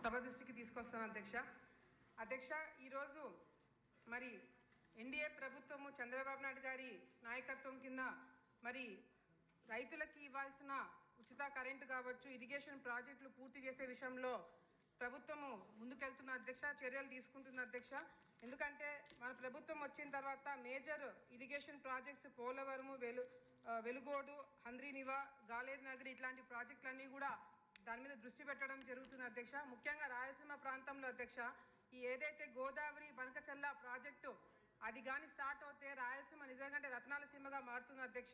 సభ దృష్టికి తీసుకొస్తాను అధ్యక్ష ఈరోజు మరి ఎన్డీఏ ప్రభుత్వము చంద్రబాబు నాయుడు గారి నాయకత్వం కింద మరి రైతులకి ఇవ్వాల్సిన ఉచిత కరెంటు కావచ్చు, ఇరిగేషన్ ప్రాజెక్టులు పూర్తి చేసే విషయంలో ప్రభుత్వము ముందుకెళ్తున్న చర్యలు తీసుకుంటున్న ఎందుకంటే మన ప్రభుత్వం వచ్చిన తర్వాత major irrigation projects Polavaram, Velugodu, Handri-Neeva, Galeru Nagari ఇట్లాంటి ప్రాజెక్టులన్నీ కూడా దాని మీద దృష్టి పెట్టడం జరుగుతుంది ముఖ్యంగా రాయలసీమ ప్రాంతంలో ఈ ఏదైతే గోదావరి బనకచల్ల ప్రాజెక్టు అది కానీ స్టార్ట్ అవుతే రాయలసీమ నిజంగా రత్నాల సీమగా మారుతుంది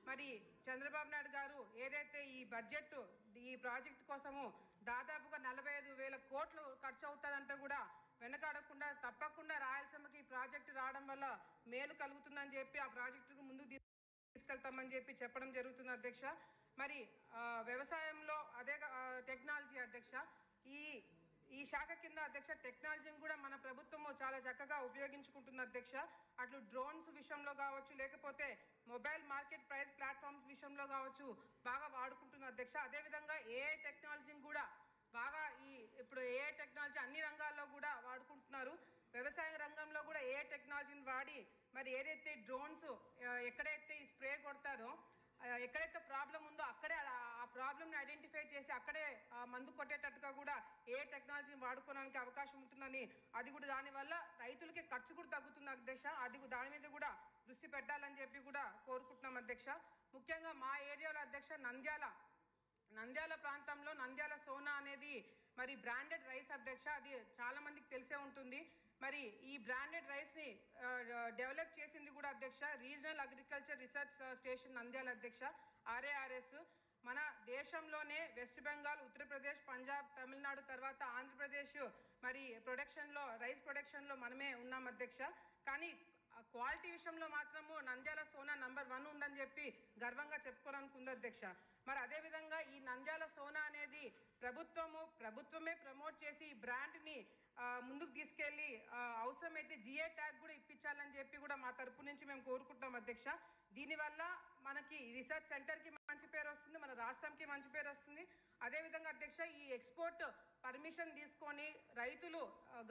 మరి చంద్రబాబు నాయుడు గారు ఏదైతే ఈ బడ్జెట్ ఈ ప్రాజెక్టు కోసము దాదాపుగా 45,000 కోట్లు ఖర్చు అవుతుందంటే కూడా వెనకాడకుండా తప్పకుండా రాయలసీమకి ఈ ప్రాజెక్టు రావడం వల్ల మేలు కలుగుతుందని చెప్పి ఆ ప్రాజెక్టుకు ముందుకు తీసుకెళ్తామని చెప్పి చెప్పడం జరుగుతుంది మరి వ్యవసాయంలో అదే టెక్నాలజీ ఈ శాఖ కింద టెక్నాలజీని కూడా మన ప్రభుత్వము చాలా చక్కగా ఉపయోగించుకుంటుంది అట్లు డ్రోన్స్ విషయంలో కావచ్చు, లేకపోతే మొబైల్ మార్కెట్ ప్రైస్ ప్లాట్ఫామ్స్ విషయంలో కావచ్చు బాగా వాడుకుంటుంది అదేవిధంగా ఏఐ టెక్నాలజీని కూడా బాగా ఇప్పుడు ఏఐ టెక్నాలజీ అన్ని రంగాల్లో కూడా వాడుకుంటున్నారు. వ్యవసాయ రంగంలో కూడా ఏఐ టెక్నాలజీని వాడి మరి ఏదైతే డ్రోన్స్ ఎక్కడైతే ఈ స్ప్రే కొడతారో ఎక్కడైతే ప్రాబ్లం ఉందో అక్కడే ఆ ప్రాబ్లమ్ని ఐడెంటిఫై చేసి అక్కడే మందు కొట్టేటట్టుగా కూడా ఏ టెక్నాలజీని వాడుకోవడానికి అవకాశం ఉంటుందని అది కూడా దానివల్ల రైతులకి ఖర్చు కూడా తగ్గుతుంది అది దాని మీద కూడా దృష్టి పెట్టాలని చెప్పి కూడా కోరుకుంటున్నాం ముఖ్యంగా మా ఏరియాలో నంద్యాల ప్రాంతంలో నంద్యాల సోనా అనేది మరి బ్రాండెడ్ రైస్ అది చాలా మందికి తెలిసే ఉంటుంది. మరి ఈ బ్రాండెడ్ రైస్ని డెవలప్ చేసింది కూడా regional agriculture research station Nandyal RARS. మన దేశంలోనే వెస్ట్ బెంగాల్, ఉత్తరప్రదేశ్, పంజాబ్, తమిళనాడు తర్వాత ఆంధ్రప్రదేశ్ మరి రైస్ ప్రొడక్షన్లో మనమే ఉన్నాం కానీ క్వాలిటీ విషయంలో మాత్రము నంద్యాల సోనా నంబర్ 1 ఉందని చెప్పి గర్వంగా చెప్పుకోవడానికి ఉంది మరి అదేవిధంగా ఈ నంద్యాల సోనా అనేది ప్రభుత్వమే ప్రమోట్ చేసి ఈ బ్రాండ్ని ముందుకు తీసుకెళ్ళి అవసరమైతే GI ట్యాగ్ కూడా ఇప్పించాలని చెప్పి కూడా మా తరపు నుంచి మేము కోరుకుంటున్నాం దీనివల్ల మనకి రీసెర్చ్ సెంటర్కి మంచి పేరు వస్తుంది, మన రాష్ట్రంకి మంచి పేరు వస్తుంది. అదేవిధంగా ఈ ఎక్స్పోర్ట్ పర్మిషన్ తీసుకొని రైతులు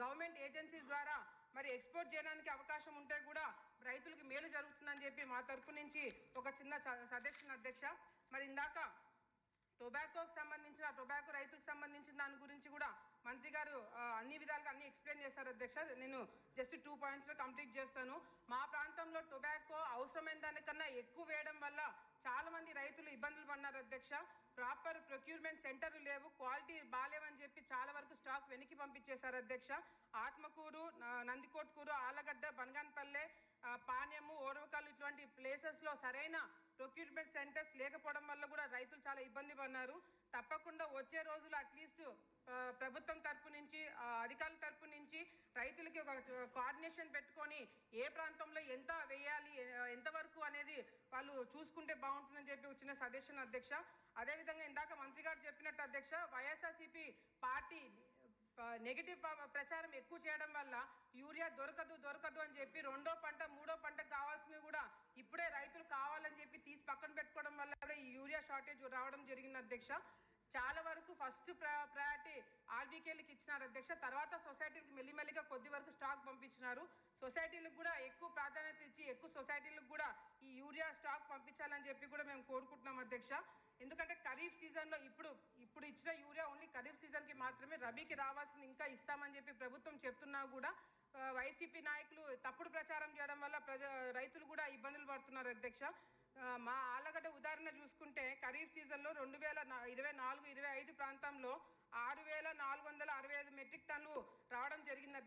గవర్నమెంట్ ఏజెన్సీస్ ద్వారా మరి ఎక్స్పోర్ట్ చేయడానికి అవకాశం ఉంటే కూడా రైతులకి మేలు జరుగుతుందని చెప్పి మా తరపు నుంచి ఒక చిన్న సజెషన్ మరి ఇందాక టొబాకోకి సంబంధించిన టొబాకో రైతులకు సంబంధించిన దాని గురించి కూడా మంత్రి గారు అన్ని విధాలుగా అన్ని ఎక్స్ప్లెయిన్ చేశారు నేను జస్ట్ 2 పాయింట్స్లో కంప్లీట్ చేస్తాను. మా ప్రాంతంలో టొబాకో అవసరమైన దానికన్నా ఎక్కువ వేయడం వల్ల చాలా మంది రైతులు ఇబ్బందులు పడినారు ప్రాపర్ ప్రొక్యూర్మెంట్ సెంటర్లు లేవు, క్వాలిటీ బాగాలేవని చెప్పి చాలా వరకు స్టాక్ వెనక్కి పంపించేశారు ఆత్మకూరు, నందికోట్కూరు, ఆలగడ్డ, బనగానపల్లె, పాణ్యము, ఓరవకాలు ఇటువంటి ప్లేసెస్లో సరైన ప్రొక్యూర్మెంట్ సెంటర్స్ లేకపోవడం వల్ల కూడా రైతులు చాలా ఇబ్బంది పడినారు. తప్పకుండా వచ్చే రోజులు అట్లీస్ట్ ప్రభుత్వం తరపు నుంచి అధికారుల తరపు నుంచి రైతులకి ఒక కోఆర్డినేషన్ పెట్టుకొని ఏ ప్రాంతంలో ఎంత వేయాలి ఎంతవరకు అనేది వాళ్ళు చూసుకుంటే బాగుంటుందని చెప్పి వచ్చిన సజెషన్ అదేవిధంగా ఇందాక మంత్రి గారు చెప్పినట్టు వైఎస్ఆర్సీపీ పార్టీ నెగిటివ్ ప్రచారం ఎక్కువ చేయడం వల్ల యూరియా దొరకదు అని చెప్పి రెండో పంట మూడో పంటకు కావాల్సినవి కూడా ఇప్పుడే రైతులు కావాలని చెప్పి తీసి పక్కన పెట్టుకోవడం వల్ల కూడా ఈ యూరియా షార్టేజ్ రావడం జరిగింది చాలా వరకు ఫస్ట్ ప్రయారిటీ ఆర్బీకేలకు ఇచ్చినారు తర్వాత సొసైటీలకు మెల్లిమెల్లిగా కొద్ది వరకు స్టాక్ పంపించినారు. సొసైటీలకు కూడా ఎక్కువ ప్రాధాన్యత ఇచ్చి ఎక్కువ సొసైటీలకు కూడా ఈ యూరియా స్టాక్ పంపించాలని చెప్పి కూడా మేము కోరుకుంటున్నాం ఎందుకంటే ఖరీఫ్ సీజన్లో ఇప్పుడు ఇచ్చిన యూరియా ఓన్లీ ఖరీఫ్ సీజన్కి మాత్రమే, రబీకి రావాల్సింది ఇంకా ఇస్తామని చెప్పి ప్రభుత్వం చెప్తున్నా కూడా వైసీపీ నాయకులు తప్పుడు ప్రచారం చేయడం వల్ల రైతులు కూడా ఇబ్బందులు పడుతున్నారు మా ఆలగడ్డ ఉదాహరణ చూసుకుంటే ఖరీఫ్ సీజన్లో 2024-25 ప్రాంతంలో 6,465 మెట్రిక్ టన్నులు రావడం జరిగింది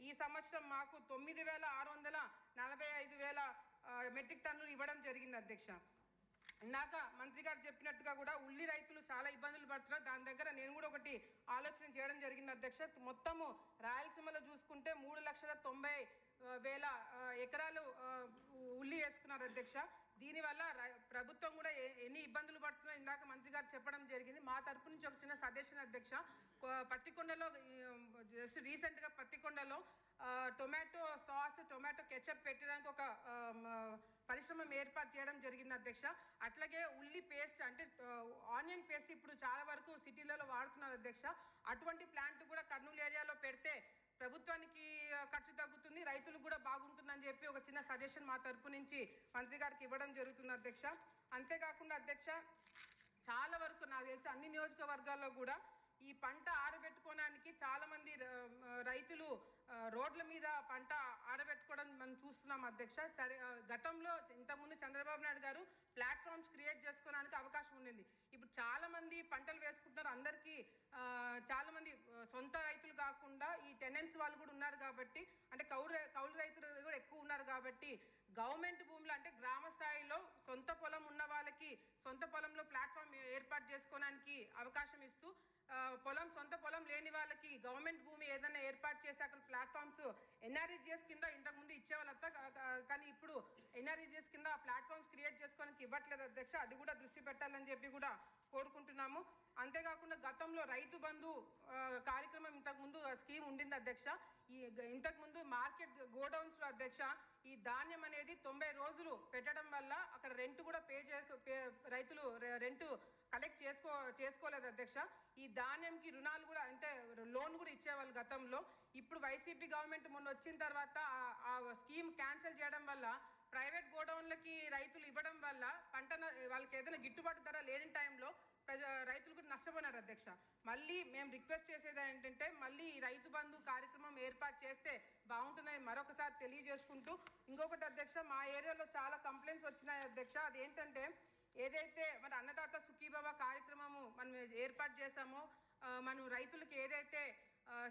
ఈ సంవత్సరం మాకు 9,645 మెట్రిక్ టన్నులు ఇవ్వడం జరిగింది ఇందాక మంత్రి గారు చెప్పినట్టుగా కూడా ఉల్లి రైతులు చాలా ఇబ్బందులు పడుతున్నారు. దాని దగ్గర నేను కూడా ఒకటి ఆలోచన చేయడం జరిగింది మొత్తము రాయలసీమలో చూసుకుంటే 3,90,000 ఎకరాలు ఉల్లి వేసుకున్నారు దీనివల్ల ప్రభుత్వం కూడా ఎన్ని ఇబ్బందులు పడుతుందో ఇందాక మంత్రి గారు చెప్పడం జరిగింది. మా తరపు నుంచి ఒక చిన్న సజెషన్ పత్తికొండలో జస్ట్ రీసెంట్గా పత్తికొండలో టొమాటో సాస్, టొమాటో కెచప్ పెట్టడానికి ఒక పరిశ్రమ ఏర్పాటు చేయడం జరిగింది అట్లాగే ఉల్లి పేస్ట్ అంటే ఆనియన్ పేస్ట్ ఇప్పుడు చాలా వరకు సిటీలలో వాడుతున్నారు చూస్తున్నారు అధ్యక్ష. అటువంటి ప్లాంట్ కూడా కర్నూలు ఏరియాలో పెడితే ప్రభుత్వానికి ఖర్చు తగ్గుతుంది, రైతులకు కూడా బాగుంటుందని చెప్పి ఒక చిన్న సజెషన్ మా తరపు నుంచి మంత్రి గారికి ఇవ్వడం జరుగుతుంది అధ్యక్ష. అంతేకాకుండా అధ్యక్ష, చాలా వరకు నాకు తెలిసి అన్ని నియోజకవర్గాల్లో కూడా ఈ పంట ఆరబెట్టుకోవడానికి చాలా మంది రైతులు రోడ్ల మీద పంట ఆరబెట్టుకోవడం మనం చూస్తున్నాం అధ్యక్ష. గతంలో ఇంతకుముందు చంద్రబాబు నాయుడు గారు ప్లాట్ఫామ్స్ క్రియేట్ చేసుకోవడానికి అవకాశం ఉండింది. ఇప్పుడు చాలా మంది పంటలు వేసుకుంటున్నారు. అందరికీ చాలా మంది సొంత రైతులు కాకుండా ఈ టెనెంట్స్ వాళ్ళు కూడా ఉన్నారు కాబట్టి, అంటే కౌలు రైతులు కూడా ఎక్కువ ఉన్నారు కాబట్టి గవర్నమెంట్ భూములు అంటే గ్రామ స్థాయిలో సొంత పొలం ఉన్న వాళ్ళకి సొంత పొలంలో ప్లాట్ఫామ్ ఏర్పాటు చేసుకోవడానికి అవకాశం ఇస్తూ, సొంత పొలం లేని వాళ్ళకి గవర్నమెంట్ భూమి ఏదైనా ఏర్పాటు చేసి అక్కడ ప్లాట్ఫామ్స్ ఎన్ఆర్ఈజిఎస్ కింద ఇంతకుముందు ఇచ్చేవాళ్ళంతా, కానీ ఇప్పుడు ఎన్ఆర్ఈజిఎస్ కింద ప్లాట్ఫామ్స్ క్రియేట్ చేసుకోవడానికి ఇవ్వట్లేదు అధ్యక్ష. అది కూడా దృష్టి పెట్టాలని చెప్పి కూడా కోరుకుంటున్నాము. అంతేకాకుండా గతంలో రైతు బంధు కార్యక్రమం ఇంతకుముందు స్కీమ్ ఉండింది అధ్యక్ష. ఇంతకుముందు మార్కెట్ గోడౌన్స్లో అధ్యక్ష ఈ ధాన్యం అనేది 90 రోజులు పెట్టడం వల్ల అక్కడ రెంట్ కూడా రైతులు రెంట్ కలెక్ట్ చేసుకోలేదు అధ్యక్ష. ఈ ధాన్యంకి రుణాలు కూడా అంటే లోన్ కూడా ఇచ్చేవాళ్ళు గతంలో. ఇప్పుడు వైసీపీ గవర్నమెంట్ మొన్న వచ్చిన తర్వాత ఆ స్కీమ్ క్యాన్సిల్ చేయడం వల్ల ప్రైవేట్ గోడౌన్లకి రైతులు ఇవ్వడం వల్ల వాళ్ళకి ఏదైనా గిట్టుబాటు ధర లేని టైంలో రైతులు కూడా నష్టపోయినారు అధ్యక్ష. మళ్ళీ మేము రిక్వెస్ట్ చేసేది ఏంటంటే మళ్ళీ ఈ రైతు బంధు కార్యక్రమం ఏర్పాటు చేస్తే బాగుంటుందని మరొకసారి తెలియజేసుకుంటూ, ఇంకొకటి అధ్యక్ష, మా ఏరియాలో చాలా కంప్లైంట్స్ వచ్చినాయి అధ్యక్ష. అదేంటంటే ఏదైతే మన అన్నదాత సుఖీభవ కార్యక్రమము మనం ఏర్పాటు చేశామో, మనం రైతులకు ఏదైతే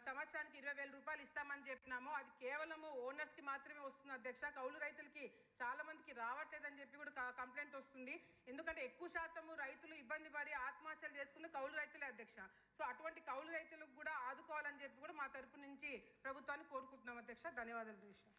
సంవత్సరానికి 20,000 రూపాయలు ఇస్తామని చెప్పినామో అది కేవలము ఓనర్స్కి మాత్రమే వస్తుంది అధ్యక్ష. కౌలు రైతులకి చాలా మందికి రావట్లేదని చెప్పి కూడా కంప్లైంట్ వస్తుంది. ఎందుకంటే ఎక్కువ శాతము రైతులు ఇబ్బంది పడి ఆత్మహత్యలు చేసుకున్న కౌలు రైతులే అధ్యక్ష. సో అటువంటి కౌలు రైతులకు కూడా ఆదుకోవాలని చెప్పి కూడా మా తరపు నుంచి ప్రభుత్వాన్ని కోరుకుంటున్నాం అధ్యక్ష. ధన్యవాదాలు అధ్యక్ష.